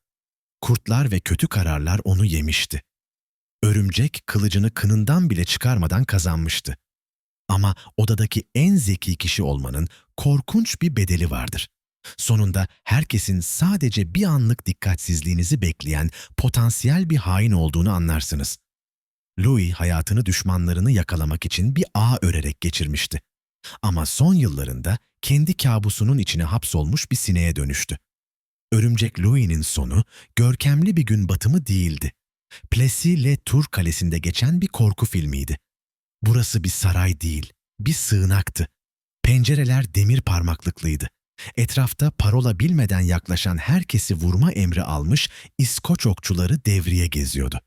Kurtlar ve kötü kararlar onu yemişti. Örümcek kılıcını kınından bile çıkarmadan kazanmıştı. Ama odadaki en zeki kişi olmanın korkunç bir bedeli vardır. Sonunda herkesin sadece bir anlık dikkatsizliğinizi bekleyen potansiyel bir hain olduğunu anlarsınız. Louis hayatını düşmanlarını yakalamak için bir ağ örerek geçirmişti. Ama son yıllarında kendi kabusunun içine hapsolmuş bir sineğe dönüştü. Örümcek Louis'nin sonu görkemli bir gün batımı değildi. Plessis-les-Tours kalesinde geçen bir korku filmiydi. Burası bir saray değil, bir sığınaktı. Pencereler demir parmaklıklıydı. Etrafta parola bilmeden yaklaşan herkesi vurma emri almış İskoç okçuları devriye geziyordu.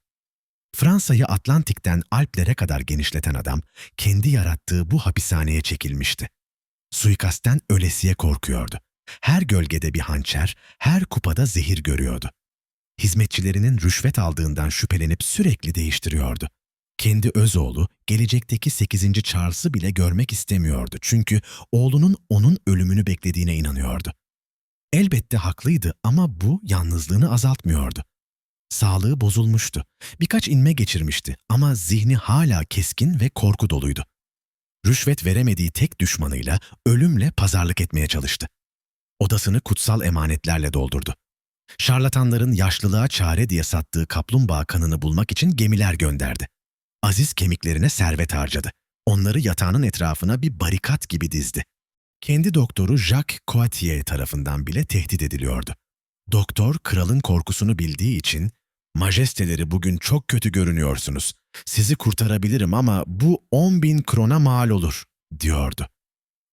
Fransa'yı Atlantik'ten Alplere kadar genişleten adam, kendi yarattığı bu hapishaneye çekilmişti. Suikastten ölesiye korkuyordu. Her gölgede bir hançer, her kupada zehir görüyordu. Hizmetçilerinin rüşvet aldığından şüphelenip sürekli değiştiriyordu. Kendi öz oğlu, gelecekteki 8. Charles'ı bile görmek istemiyordu çünkü oğlunun onun ölümünü beklediğine inanıyordu. Elbette haklıydı ama bu yalnızlığını azaltmıyordu. Sağlığı bozulmuştu. Birkaç inme geçirmişti ama zihni hala keskin ve korku doluydu. Rüşvet veremediği tek düşmanıyla ölümle pazarlık etmeye çalıştı. Odasını kutsal emanetlerle doldurdu. Şarlatanların yaşlılığa çare diye sattığı kaplumbağa kanını bulmak için gemiler gönderdi. Aziz kemiklerine servet harcadı. Onları yatağının etrafına bir barikat gibi dizdi. Kendi doktoru Jacques Coictier tarafından bile tehdit ediliyordu. Doktor, kralın korkusunu bildiği için, "Majesteleri bugün çok kötü görünüyorsunuz. Sizi kurtarabilirim ama bu 10.000 krona mal olur," diyordu.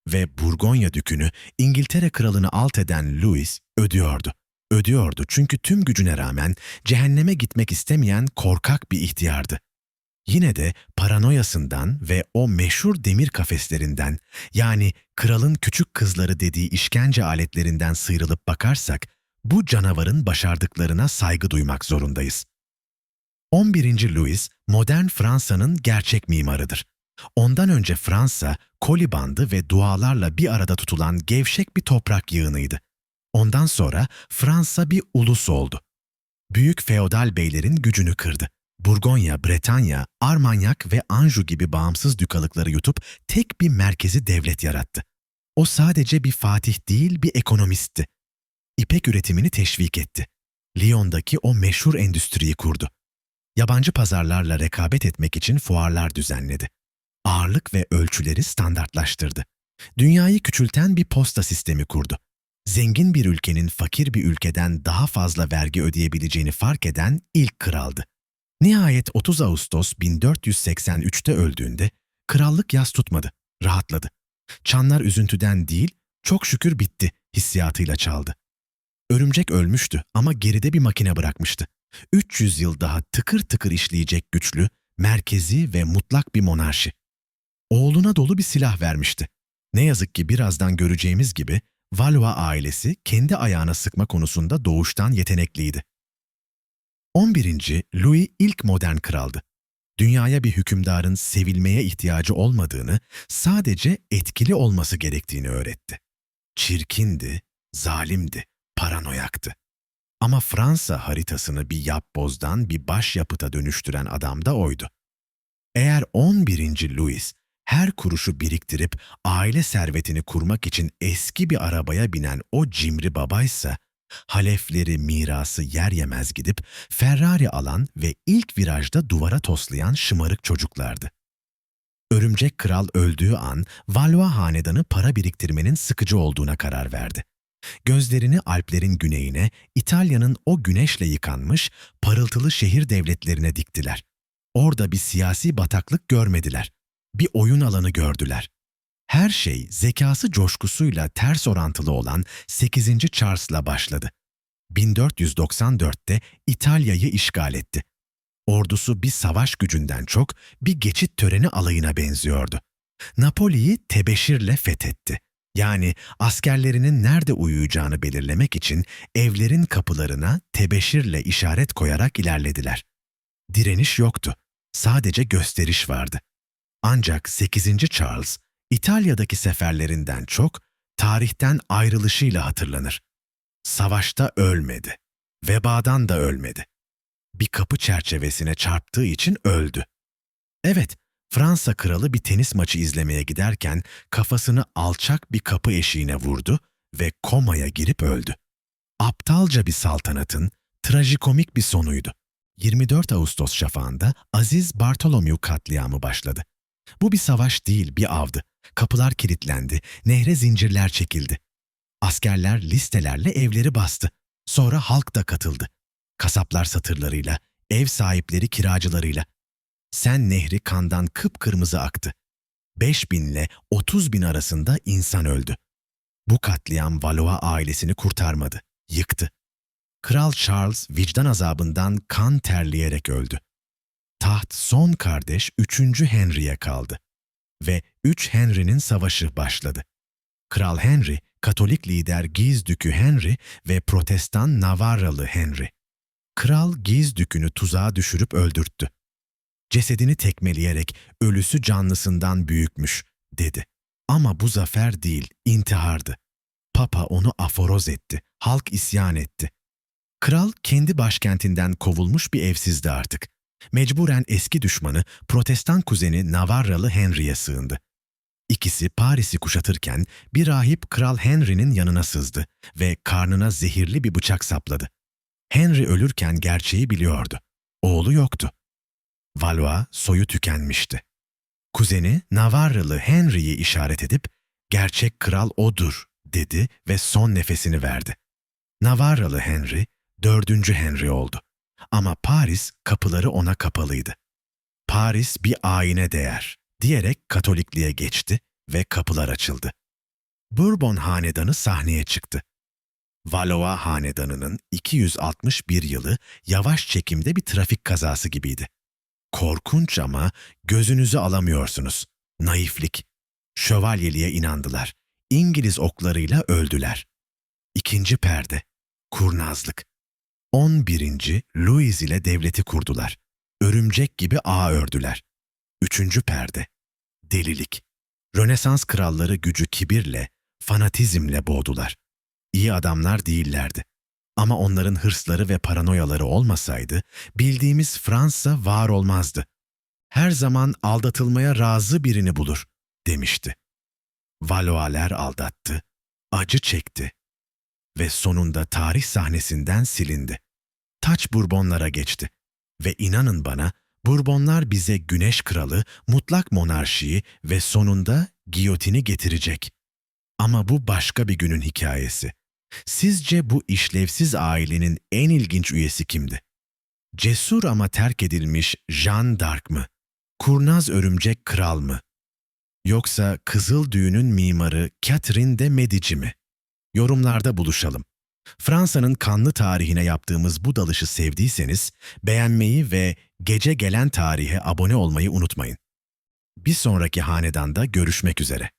Ve Burgonya dükünü İngiltere kralını alt eden Louis ödüyordu. Ödüyordu çünkü tüm gücüne rağmen cehenneme gitmek istemeyen korkak bir ihtiyardı. Yine de paranoyasından ve o meşhur demir kafeslerinden, yani kralın küçük kızları dediği işkence aletlerinden sıyrılıp bakarsak, bu canavarın başardıklarına saygı duymak zorundayız. 11. Louis, modern Fransa'nın gerçek mimarıdır. Ondan önce Fransa, koli bandı ve dualarla bir arada tutulan gevşek bir toprak yığınıydı. Ondan sonra Fransa bir ulus oldu. Büyük feodal beylerin gücünü kırdı. Burgonya, Bretanya, Armagnac ve Anjou gibi bağımsız dükalıkları yutup tek bir merkezi devlet yarattı. O sadece bir fatih değil, bir ekonomistti. İpek üretimini teşvik etti. Lyon'daki o meşhur endüstriyi kurdu. Yabancı pazarlarla rekabet etmek için fuarlar düzenledi. Ağırlık ve ölçüleri standartlaştırdı. Dünyayı küçülten bir posta sistemi kurdu. Zengin bir ülkenin fakir bir ülkeden daha fazla vergi ödeyebileceğini fark eden ilk kraldı. Nihayet 30 Ağustos 1483'te öldüğünde Krallık yas tutmadı, rahatladı. Çanlar üzüntüden değil, çok şükür bitti hissiyatıyla çaldı. Örümcek ölmüştü ama geride bir makine bırakmıştı. 300 yıl daha tıkır tıkır işleyecek güçlü, merkezi ve mutlak bir monarşi. Oğluna dolu bir silah vermişti. Ne yazık ki birazdan göreceğimiz gibi Valois ailesi kendi ayağına sıkma konusunda doğuştan yetenekliydi. 11. Louis ilk modern kraldı. Dünyaya bir hükümdarın sevilmeye ihtiyacı olmadığını, sadece etkili olması gerektiğini öğretti. Çirkindi, zalimdi, paranoyaktı. Ama Fransa haritasını bir yapbozdan bir başyapıta dönüştüren adam da oydu. Eğer 11. Louis her kuruşu biriktirip aile servetini kurmak için eski bir arabaya binen o cimri babaysa, halefleri mirası yer yemez gidip Ferrari alan ve ilk virajda duvara toslayan şımarık çocuklardı. Örümcek Kral öldüğü an Valois hanedanı para biriktirmenin sıkıcı olduğuna karar verdi. Gözlerini Alplerin güneyine, İtalya'nın o güneşle yıkanmış, parıltılı şehir devletlerine diktiler. Orada bir siyasi bataklık görmediler. Bir oyun alanı gördüler. Her şey zekası coşkusuyla ters orantılı olan 8. Charles'la başladı. 1494'te İtalya'yı işgal etti. Ordusu bir savaş gücünden çok bir geçit töreni alayına benziyordu. Napoli'yi tebeşirle fethetti. Yani askerlerinin nerede uyuyacağını belirlemek için evlerin kapılarına tebeşirle işaret koyarak ilerlediler. Direniş yoktu. Sadece gösteriş vardı. Ancak 8. Charles, İtalya'daki seferlerinden çok tarihten ayrılışıyla hatırlanır. Savaşta ölmedi. Vebadan da ölmedi. Bir kapı çerçevesine çarptığı için öldü. Evet, Fransa kralı bir tenis maçı izlemeye giderken kafasını alçak bir kapı eşiğine vurdu ve komaya girip öldü. Aptalca bir saltanatın trajikomik bir sonuydu. 24 Ağustos şafağında Aziz Bartholomew katliamı başladı. Bu bir savaş değil, bir avdı. Kapılar kilitlendi, nehre zincirler çekildi. Askerler listelerle evleri bastı. Sonra halk da katıldı. Kasaplar satırlarıyla, ev sahipleri kiracılarıyla. Sen nehri kandan kıpkırmızı aktı. 5.000 ile 30.000 arasında insan öldü. Bu katliam Valois ailesini kurtarmadı, yıktı. Kral Charles vicdan azabından kan terleyerek öldü. Taht son kardeş 3. Henry'e kaldı. Ve 3 Henry'nin savaşı başladı. Kral Henry, Katolik lider Guise Dükü Henry ve Protestan Navarralı Henry. Kral Guise Dükü'nü tuzağa düşürüp öldürttü. Cesedini tekmeleyerek ölüsü canlısından büyükmüş, dedi. Ama bu zafer değil, intihardı. Papa onu aforoz etti, halk isyan etti. Kral kendi başkentinden kovulmuş bir evsizdi artık. Mecburen eski düşmanı, Protestan kuzeni Navarralı Henry'e sığındı. İkisi Paris'i kuşatırken bir rahip Kral Henry'nin yanına sızdı ve karnına zehirli bir bıçak sapladı. Henry ölürken gerçeği biliyordu. Oğlu yoktu. Valois soyu tükenmişti. Kuzeni Navarralı Henry'yi işaret edip "Gerçek kral odur," dedi ve son nefesini verdi. Navarralı Henry, 4. Henry oldu. Ama Paris kapıları ona kapalıydı. Paris bir ayine değer diyerek Katolikliğe geçti ve kapılar açıldı. Bourbon hanedanı sahneye çıktı. Valois hanedanının 261 yılı yavaş çekimde bir trafik kazası gibiydi. Korkunç ama gözünüzü alamıyorsunuz. Naiflik. Şövalyeliğe inandılar. İngiliz oklarıyla öldüler. 2. perde. Kurnazlık. 11. Louis ile devleti kurdular. Örümcek gibi ağ ördüler. 3. perde. Delilik. Rönesans kralları gücü kibirle, fanatizmle boğdular. İyi adamlar değillerdi. Ama onların hırsları ve paranoyaları olmasaydı, bildiğimiz Fransa var olmazdı. Her zaman aldatılmaya razı birini bulur, demişti. Valois'ler aldattı, acı çekti ve sonunda tarih sahnesinden silindi. Taç Bourbonlara geçti ve inanın bana, Bourbonlar bize güneş kralı, mutlak monarşiyi ve sonunda giyotini getirecek. Ama bu başka bir günün hikayesi. Sizce bu işlevsiz ailenin en ilginç üyesi kimdi? Cesur ama terk edilmiş Jeanne d'Arc mı? Kurnaz örümcek kral mı? Yoksa Kızıl Düğün'ün mimarı Catherine de Medici mi? Yorumlarda buluşalım. Fransa'nın kanlı tarihine yaptığımız bu dalışı sevdiyseniz beğenmeyi ve Gece Gelen Tarihe abone olmayı unutmayın. Bir sonraki hanedanda görüşmek üzere.